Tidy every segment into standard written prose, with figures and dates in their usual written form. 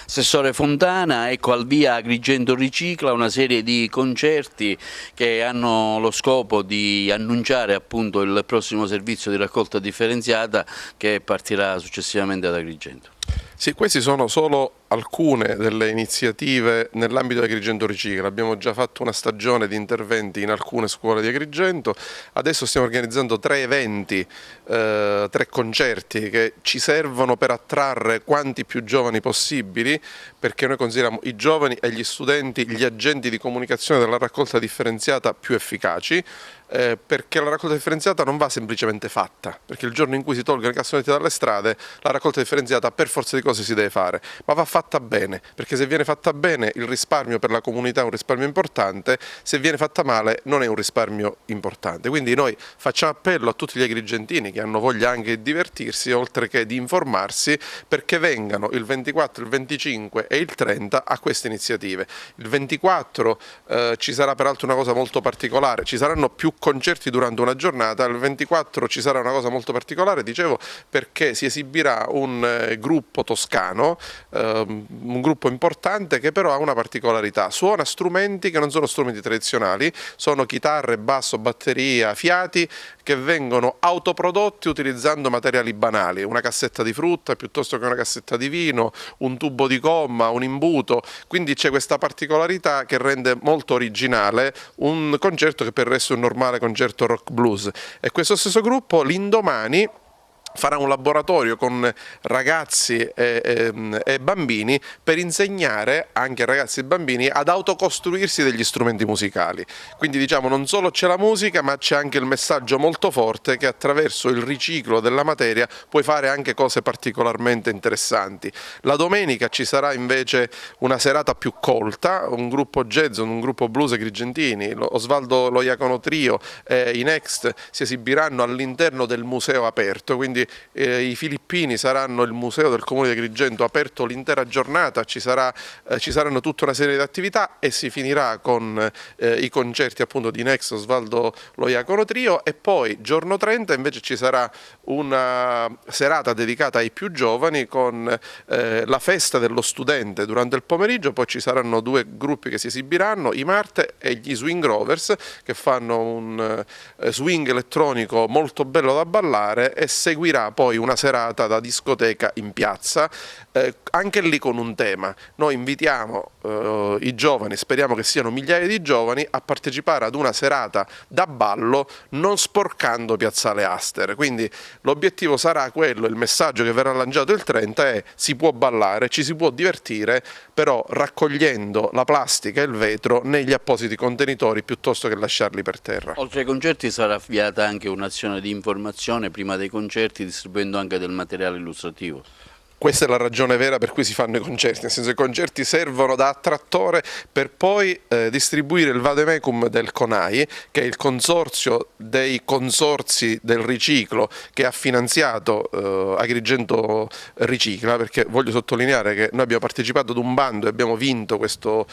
Assessore Fontana, ecco al via Agrigento Ricicla, una serie di concerti che hanno lo scopo di annunciare appunto il prossimo servizio di raccolta differenziata che partirà successivamente ad Agrigento. Sì, queste sono solo alcune delle iniziative nell'ambito di Agrigento Ricicla. Abbiamo già fatto una stagione di interventi in alcune scuole di Agrigento, adesso stiamo organizzando 3 eventi, 3 concerti che ci servono per attrarre quanti più giovani possibili, perché noi consideriamo i giovani e gli studenti gli agenti di comunicazione della raccolta differenziata più efficaci. Perché la raccolta differenziata non va semplicemente fatta, perché il giorno in cui si tolgono i cassonetti dalle strade la raccolta differenziata per forza di cose si deve fare, ma va fatta bene, perché se viene fatta bene il risparmio per la comunità è un risparmio importante, se viene fatta male non è un risparmio importante. Quindi noi facciamo appello a tutti gli agrigentini che hanno voglia anche di divertirsi oltre che di informarsi, perché vengano il 24, il 25 e il 30 a queste iniziative. Il 24 ci sarà peraltro una cosa molto particolare, ci saranno più concerti durante una giornata, il 24 ci sarà una cosa molto particolare, dicevo, perché si esibirà un gruppo toscano, un gruppo importante che però ha una particolarità, suona strumenti che non sono strumenti tradizionali, sono chitarre, basso, batteria, fiati che vengono autoprodotti utilizzando materiali banali, una cassetta di frutta piuttosto che una cassetta di vino, un tubo di gomma, un imbuto, quindi c'è questa particolarità che rende molto originale un concerto che per il resto è un normale concerto rock blues. E questo stesso gruppo l'indomani farà un laboratorio con ragazzi e bambini per insegnare anche ai ragazzi e bambini ad autocostruirsi degli strumenti musicali. Quindi diciamo non solo c'è la musica, ma c'è anche il messaggio molto forte che attraverso il riciclo della materia puoi fare anche cose particolarmente interessanti. La domenica ci sarà invece una serata più colta, un gruppo jazz, un gruppo blues agrigentini, Osvaldo Lo Iacono Trio e i Next si esibiranno all'interno del museo aperto, quindi i filippini saranno il museo del comune di Agrigento aperto l'intera giornata, ci saranno tutta una serie di attività e si finirà con i concerti appunto di Next, Osvaldo Lo Iacono Trio, e poi giorno 30 invece ci sarà una serata dedicata ai più giovani con la festa dello studente durante il pomeriggio, poi ci saranno 2 gruppi che si esibiranno, i Marte e gli Swing Rovers, che fanno un swing elettronico molto bello da ballare, e seguirà poi una serata da discoteca in piazza, anche lì con un tema. Noi invitiamo i giovani, speriamo che siano migliaia di giovani, a partecipare ad una serata da ballo non sporcando Piazzale Aster. Quindi l'obiettivo sarà quello, il messaggio che verrà lanciato il 30 è: si può ballare, ci si può divertire, però raccogliendo la plastica e il vetro negli appositi contenitori piuttosto che lasciarli per terra. Oltre ai concerti sarà avviata anche un'azione di informazione prima dei concerti, distribuendo anche del materiale illustrativo. Questa è la ragione vera per cui si fanno i concerti, nel senso che i concerti servono da attrattore per poi distribuire il vademecum del CONAI, che è il consorzio dei consorzi del riciclo che ha finanziato Agrigento Ricicla, perché voglio sottolineare che noi abbiamo partecipato ad un bando e abbiamo vinto questo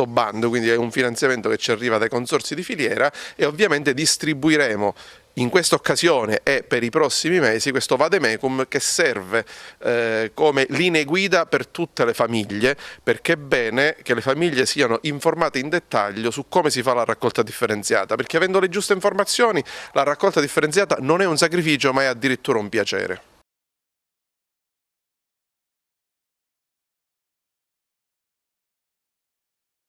bando, quindi è un finanziamento che ci arriva dai consorzi di filiera, e ovviamente distribuiremo in questa occasione e per i prossimi mesi questo vademecum che serve come linee guida per tutte le famiglie, perché è bene che le famiglie siano informate in dettaglio su come si fa la raccolta differenziata, perché avendo le giuste informazioni la raccolta differenziata non è un sacrificio ma è addirittura un piacere.